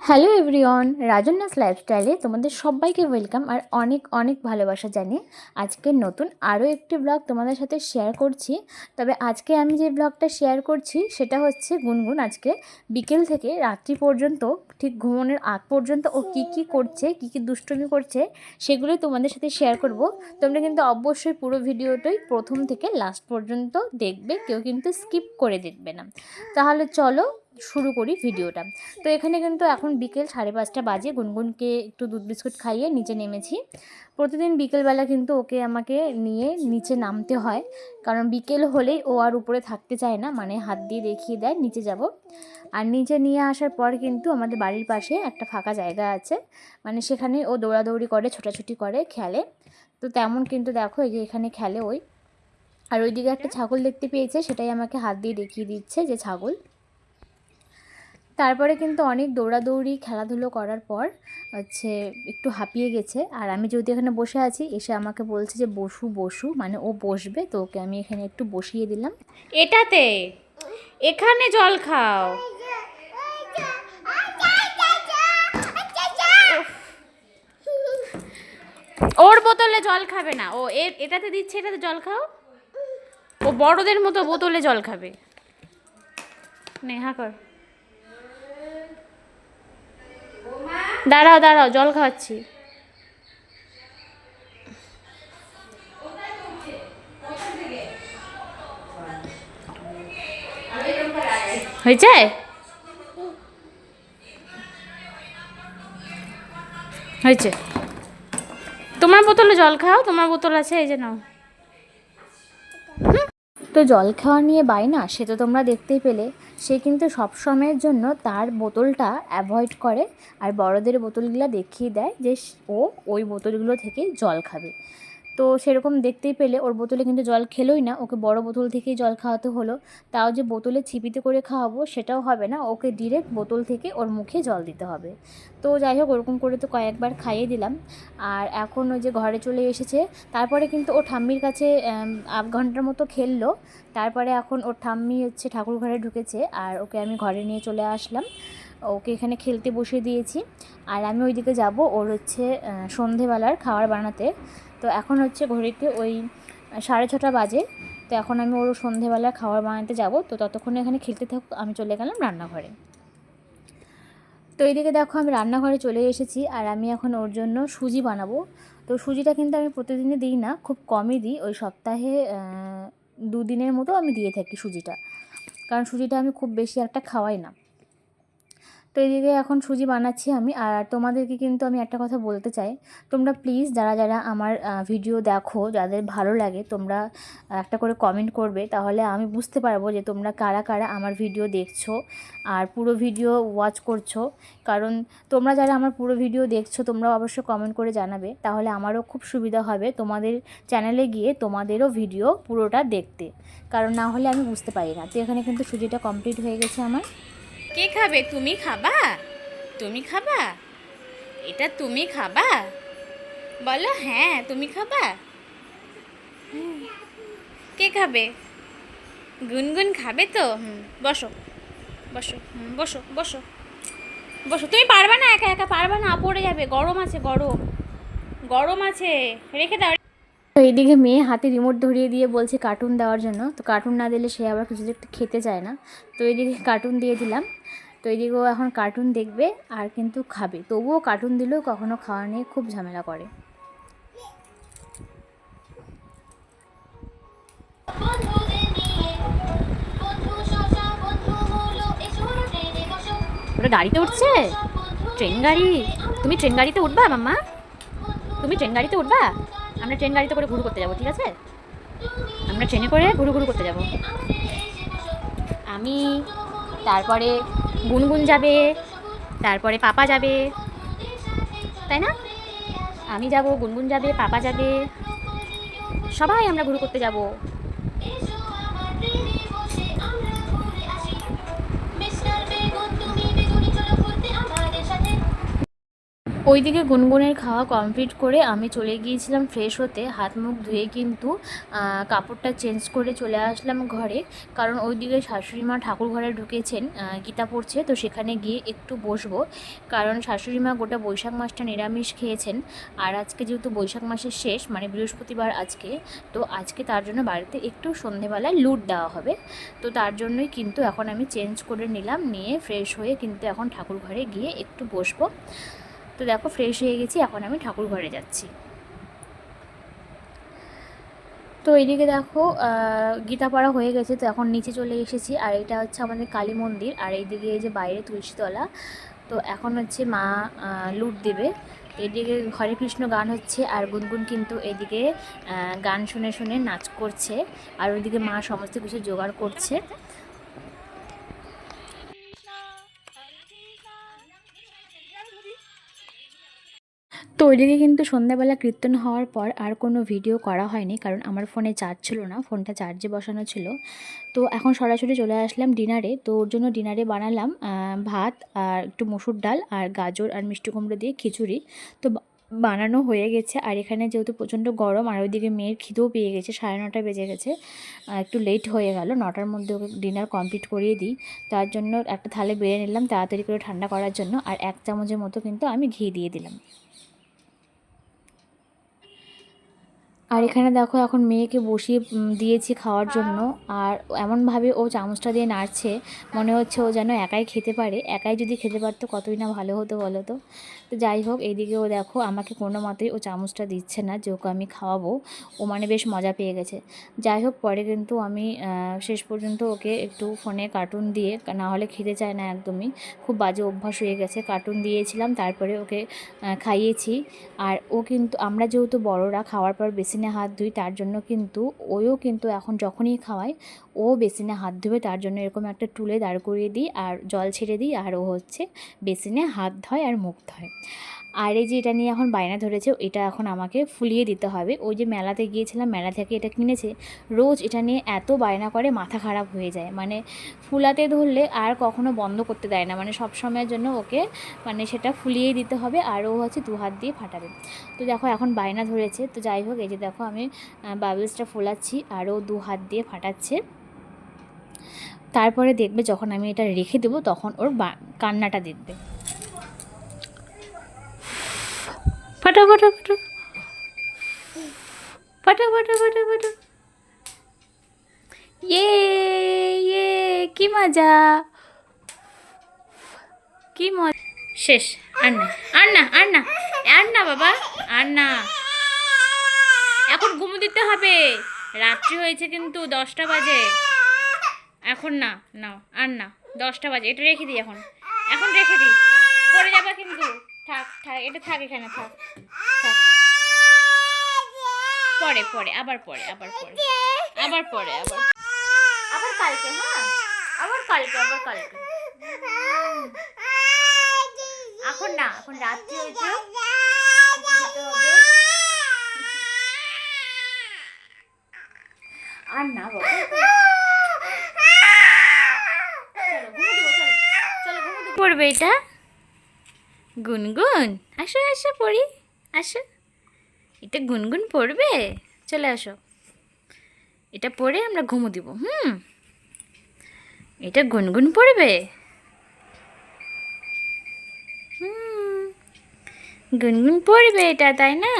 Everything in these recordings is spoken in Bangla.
হ্যালো এভরিওয়ান, রাজন্যাস লাইফস্টাইলে তোমাদের সবাইকে ওয়েলকাম আর অনেক অনেক ভালোবাসা জানিয়ে আজকে নতুন আরও একটি ব্লগ তোমাদের সাথে শেয়ার করছি। তবে আজকে আমি যে ব্লগটা শেয়ার করছি সেটা হচ্ছে গুনগুন আজকে বিকেল থেকে রাত্রি পর্যন্ত, ঠিক ঘুমানোর আগ পর্যন্ত ও কী কী করছে, কী কী দুষ্টুমি করছে সেগুলোই তোমাদের সাথে শেয়ার করব। তোমরা কিন্তু অবশ্যই পুরো ভিডিওটাই প্রথম থেকে লাস্ট পর্যন্ত দেখবে, কেউ কিন্তু স্কিপ করে দেখবে না। তাহলে চলো শুরু করি ভিডিওটা। তো এখানে কিন্তু এখন বিকেল 5:30 বাজে। গুনগুনকে একটু দুধ বিস্কুট খাইয়ে নিচে নেমেছি। প্রতিদিন বিকেলবেলা কিন্তু ওকে আমাকে নিয়ে নিচে নামতে হয়, কারণ বিকেল হলেই ও আর উপরে থাকতে চায় না, মানে হাত দিয়ে দেখিয়ে দেয় নিচে যাব। আর নিচে নিয়ে আসার পর কিন্তু আমাদের বাড়ির পাশে একটা ফাঁকা জায়গা আছে, মানে সেখানে ও দৌড়াদৌড়ি করে, ছোটাছুটি করে, খেলে। তো তেমন কিন্তু দেখো এই যে এখানে খেলে ওই। আর ওইদিকে একটা ছাগল দেখতে পেয়েছে, সেটাই আমাকে হাত দিয়ে দেখিয়ে দিচ্ছে যে ছাগল। তারপরে কিন্তু অনেক দৌড়াদৌড়ি খেলাধুলো করার পর হচ্ছে একটু হাঁপিয়ে গেছে। আর আমি যদি এখানে বসে আছি, এসে আমাকে বলছে যে বসু বসু, মানে ও বসবে, তো ওকে আমি এখানে একটু বসিয়ে দিলাম। এটাতে এখানে জল খাও। ওর বোতলে জল খাবে না, ও এটাতে দিচ্ছে, এটাতে জল খাও। ও বড়দের মতো বোতলে জল খাবে। নেহা কর, দাঁড়াও দাঁড়াও, জল খাওয়াচ্ছি। হয়েছে? হয়েছে। তোমার বোতলে জল খাও, তোমার বোতল আছে, এই যে নাও। তো জল খাওয়া নিয়ে বায়না সে তো তোমরা দেখতেই পেলে। সে কিন্তু সব সময়ের জন্য তার বোতলটা অ্যাভয়েড করে, আর বড়দের বোতলগুলো দেখিয়ে দেয় যে ও ওই বোতলগুলো থেকে জল খাবে। তো সেরকম দেখতেই পেলে ওর বোতলে কিন্তু জল খেলোই না, ওকে বড় বোতল থেকেই জল খাওয়াতে হলো। তাও যে বোতলে ছিপিতে করে খাওয়াবো সেটাও হবে না, ওকে ডিরেক্ট বোতল থেকে ওর মুখে জল দিতে হবে। তো যাই হোক, ওরকম করে তো কয়েকবার খাইয়ে দিলাম। আর এখন ওই যে ঘরে চলে এসেছে। তারপরে কিন্তু ও ঠাম্মির কাছে 1 ঘন্টার মতো খেললো। তারপরে এখন ওর ঠাম্মি হচ্ছে ঠাকুর ঘরে ঢুকেছে, আর ওকে আমি ঘরে নিয়ে চলে আসলাম। ওকে এখানে খেলতে বসিয়ে দিয়েছি। আর আমি ওইদিকে যাব ওর হচ্ছে সন্ধেবেলার খাবার বানাতে। তো এখন হচ্ছে ঘড়িতে ওই 6:30 বাজে। তো এখন আমি ওর সন্ধেবেলার খাবার বানাতে যাব। তো ততক্ষণে এখানে খেলতে থাকুক, আমি চলে গেলাম রান্নাঘরে। তো এইদিকে দেখো আমি রান্নাঘরে চলে এসেছি, আর আমি এখন ওর জন্য সুজি বানাবো। তো সুজিটা কিন্তু আমি প্রতিদিনই দিই না, খুব কমই দিই, ওই সপ্তাহে 2 দিনের মতো আমি দিয়ে থাকি সুজিটা, কারণ সুজিটা আমি খুব বেশি একটা খাওয়াই না। তো এইদিকে এখন সুজি বানাচ্ছি আমি। আর তোমাদেরকে কিন্তু আমি একটা কথা বলতে চাই, তোমরা প্লিজ যারা যারা আমার ভিডিও দেখো, যাদের ভালো লাগে, তোমরা একটা করে কমেন্ট করবে, তাহলে আমি বুঝতে পারবো যে তোমরা কারা কারা আমার ভিডিও দেখছো আর পুরো ভিডিও ওয়াচ করছো। কারণ তোমরা যারা আমার পুরো ভিডিও দেখছো, তোমরা অবশ্যই কমেন্ট করে জানাবে, তাহলে আমারও খুব সুবিধা হবে তোমাদের চ্যানেলে গিয়ে তোমাদেরও ভিডিও পুরোটা দেখতে, কারণ না হলে আমি বুঝতে পারি না। তো এখানে কিন্তু সুজিটা কমপ্লিট হয়ে গেছে আমার। কে খাবে? তুমি খাবা? তুমি খাবা? এটা তুমি খাবা? বলো হ্যাঁ, তুমি খাবা? কে খাবে? গুনগুন খাবে তো? বসো বসো, বসো বসো বসো। তুমি পারবে না, একা একা পারবে না, পড়ে যাবে। গরম আছে, গরম গরম আছে, রেখে দাও। তো এইদিকে মেয়ে হাতে রিমোট ধরিয়ে দিয়ে বলছে কার্টুন দেওয়ার জন্য। তো কার্টুন না দিলে সে আবার কিছু একটা খেতে চায় না। তো এইদিকে কার্টুন দিয়ে দিলাম। তো এইদিকেও এখন কার্টুন দেখবে আর কিন্তু খাবে, তবুও কার্টুন দিলেও কখনো খাওয়া নিয়ে খুব ঝামেলা করে। ওরা গাড়িতে উঠছে, ট্রেন গাড়ি। তুমি ট্রেন গাড়িতে উঠবা মাম্মা? তুমি ট্রেন গাড়িতে উঠবা? আমরা ট্রেন গাড়িতে করে ঘুরু করতে যাবো, ঠিক আছে? আমরা ট্রেনে করে ঘুরু ঘুরু করতে যাব। আমি, তারপরে গুনগুন যাবে, তারপরে পাপা যাবে, তাই না? আমি যাব, গুনগুন যাবে, পাপা যাবে, সবাই আমরা ঘুরু করতে যাব। ওইদিকে গুনগুনের খাওয়া কমপ্লিট করে আমি চলে গিয়েছিলাম ফ্রেশ হতে। হাত মুখ ধুয়ে কিন্তু কাপড়টা চেঞ্জ করে চলে আসলাম ঘরে, কারণ ওইদিকে শাশুড়ি মা ঠাকুর ঘরে ঢুকেছেন, গীতা পড়ছে, তো সেখানে গিয়ে একটু বসবো। কারণ শাশুড়ি মা গোটা বৈশাখ মাসটা নিরামিষ খেয়েছেন, আর আজকে যেহেতু বৈশাখ মাসের শেষ মানে বৃহস্পতিবার আজকে, তো আজকে তার জন্য বাড়িতে একটু সন্ধেবেলায় লুট দেওয়া হবে। তো তার জন্যই কিন্তু এখন আমি চেঞ্জ করে নিলাম, নিয়ে ফ্রেশ হয়ে কিন্তু এখন ঠাকুর ঘরে গিয়ে একটু বসবো। তো দেখো ফ্রেশ হয়ে গেছি, এখন আমি ঠাকুর ঘরে যাচ্ছি। তো এইদিকে দেখো গীতা পড়া হয়ে গেছে, তো এখন নিচে চলে এসেছি। আর এটা হচ্ছে আমাদের কালী মন্দির, আর এইদিকে এই যে বাইরে তুলসীতলা। তো এখন হচ্ছে মা লুট দেবে। এদিকে হরে কৃষ্ণ গান হচ্ছে, আর গুনগুন কিন্তু এদিকে গান শুনে শুনে নাচ করছে, আর ওইদিকে মা সমস্ত কিছু জোগাড় করছে। তো ওইদিকে কিন্তু সন্ধ্যাবেলা কীর্তন হওয়ার পর আর কোনো ভিডিও করা হয়নি, কারণ আমার ফোনে চার্জ ছিল না, ফোনটা চার্জে বসানো ছিল। তো এখন সরাসরি চলে আসলাম ডিনারে। তো ওর জন্য ডিনারে বানালাম ভাত আর একটু মসুর ডাল আর গাজর আর মিষ্টি কুমড়ো দিয়ে খিচুড়ি। তো বানানো হয়ে গেছে। আর এখানে যেহেতু প্রচণ্ড গরম, আর ওইদিকে মেয়ের খিদেও পেয়ে গেছে, 9:30 বেজে গেছে, একটু লেট হয়ে গেল, 9টার মধ্যে ওকে ডিনার কমপ্লিট করিয়ে দিই। তার জন্য একটা থালে বেড়ে নিলাম তাড়াতাড়ি করে ঠান্ডা করার জন্য, আর 1 চামচের মতো কিন্তু আমি ঘি দিয়ে দিলাম। আর এখানে দেখো এখন মেয়েকে বসিয়ে দিয়েছি খাওয়ার জন্য, আর এমনভাবে ও চামচটা দিয়ে নাড়ছে, মনে হচ্ছে ও যেন একাই খেতে পারে। একাই যদি খেতে পারতো কতই না ভালো হতো বলো তো। তো যাই হোক, এইদিকে ও দেখো আমাকে কোনো মতেই ও চামচটা দিচ্ছে না, যে ওকে আমি খাওয়াবো। ও মানে বেশ মজা পেয়ে গেছে। যাই হোক, পরে কিন্তু আমি শেষ পর্যন্ত ওকে একটু ফোনে কার্টুন দিয়ে, না হলে খেতে চায় না একদমই, খুব বাজে অভ্যাস হয়ে গেছে, কার্টুন দিয়েছিলাম, তারপরে ওকে খাইয়েছি। আর ও কিন্তু, আমরা যেহেতু বড়রা খাওয়ার পর বেসিনে হাত ধুই, তার জন্য কিন্তু ওও কিন্তু এখন যখনই খাওয়াই ও বেসিনে হাত ধুবে, তার জন্য এরকম একটা টুলে দাঁড় করিয়ে দিই আর জল ছেড়ে দিই, আর ও হচ্ছে বেসিনে হাত ধোয় আর মুখ ধোয়। আর এই যে এটা নিয়ে এখন বায়না ধরেছে, এটা এখন আমাকে ফুলিয়ে দিতে হবে। ওই যে মেলাতে গিয়েছিলাম, মেলা থেকে এটা কিনেছে, রোজ এটা নিয়ে এত বায়না করে মাথা খারাপ হয়ে যায়, মানে ফুলাতে ধরলে আর কখনো বন্ধ করতে দেয় না, মানে সব সময়ের জন্য ওকে মানে সেটা ফুলিয়েই দিতে হবে, আর ও হচ্ছে 2 হাত দিয়ে ফাটাবে। তো দেখো এখন বায়না ধরেছে। তো যাই হোক, এই যে দেখো আমি বাবলসটা ফোলাচ্ছি আর ও 2 হাত দিয়ে ফাটাচ্ছে। তারপরে দেখবে যখন আমি এটা রেখে দেবো, তখন ওর কান্নাটা দেখবে। ফাটা ফাটা ফাটা ফাটা ফাটা ফাটা ফাটা, ইয়ে ইয়ে, কি মজা, কি মজা। শেষ, আর না আর না আর না আর না বাবা, আর না, এখন ঘুমো দিতে হবে, রাত্রি হয়েছে কিন্তু 10টা বাজে, এখন না, নাও আর না, 10টা বাজে, এটা রেখে দিই, এখন এখন রেখে দিই, পড়ে যাবে কিন্তু, থাক থাক, এটা থাক, এখানে থাক থাক, পরে পরে আবার পরে আবার পরে আবার পরে আবার আবার কালকে, হ্যাঁ আবার কালকে, আবার কালকে, এখন না, এখন রাত্রি হয়েছে, দিতে হবে, আর না বাবা, পড়বে এটা, গুনগুন আসো আসো পড়ি, আসো, এটা গুনগুন পড়বে, চলে আসো, এটা পড়ে আমরা ঘুমো দিব। এটা গুনগুন পড়বে, গুনগুন পড়বে এটা, তাই না?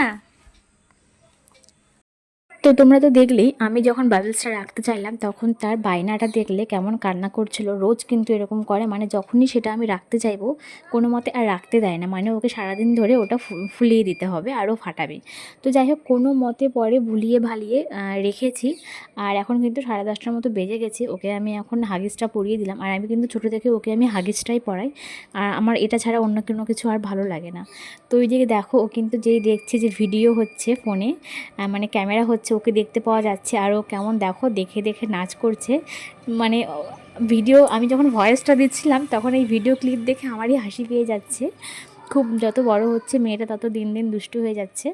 তো তোমরা তো দেখলেই, আমি যখন বাবলসটা রাখতে চাইলাম তখন তার বায়নাটা দেখলে কেমন কান্না করছিল। রোজ কিন্তু এরকম করে, মানে যখনই সেটা আমি রাখতে চাইবো কোনো মতে আর রাখতে দেয় না, মানে ওকে সারাদিন ধরে ওটা ফুলিয়ে দিতে হবে আর ও ফাটাবে। তো যাই হোক, কোনো মতে পরে ভুলিয়ে ভালিয়ে রেখেছি। আর এখন কিন্তু 10:30টার মতো বেজে গেছে, ওকে আমি এখন হাগিসটা পরিয়ে দিলাম। আর আমি কিন্তু ছোটো থেকে ওকে আমি হাগিসটাই পরাই, আর আমার এটা ছাড়া অন্য কোনো কিছু আর ভালো লাগে না। তো ওই দিকে দেখো, ও কিন্তু যেই দেখছে যে ভিডিও হচ্ছে ফোনে, মানে ক্যামেরা হচ্ছে, ওকে দেখতে পাওয়া যাচ্ছে, আর ও কেমন দেখো দেখে দেখে নাচ করছে। মানে ভিডিও, আমি যখন ভয়েসটা দিচ্ছিলাম তখন এই ভিডিও ক্লিপ দেখে আমারই হাসি পেয়ে যাচ্ছে। খুব যত বড় হচ্ছে মেয়েটা তত দিন দিন দুষ্টু হয়ে যাচ্ছে।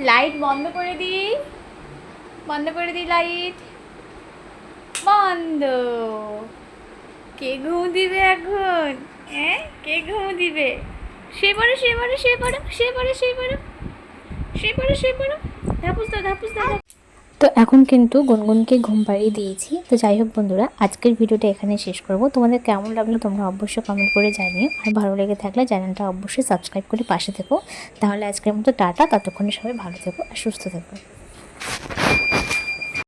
লাইট বন্ধ করে দিই, বন্ধ করে দিই, লাইট বন্ধ। কে ঘুম দিবে এখন? হ্যাঁ, কে ঘুম দিবে? শুয়ে পড়ো শুয়ে পড়ো শুয়ে পড়ো শুয়ে পড়ো শুয়ে পড়ো শুয়ে পড়ো শুয়ে পড়ো। ধাপুস দাও ধাপুস দাও। তো এখন কিন্তু গুনগুনকে ঘুম পাড়িয়ে দিয়েছি। তো যাই হোক বন্ধুরা, আজকের ভিডিওটা এখানে শেষ করব। তোমাদের কেমন লাগলো তোমরা অবশ্যই কমেন্ট করে জানিও, আর ভালো লেগে থাকলে চ্যানেলটা অবশ্যই সাবস্ক্রাইব করে পাশে থেকো। তাহলে আজকের মতো টাটা, ততক্ষণে সবাই ভালো থেকো আর সুস্থ থেকো।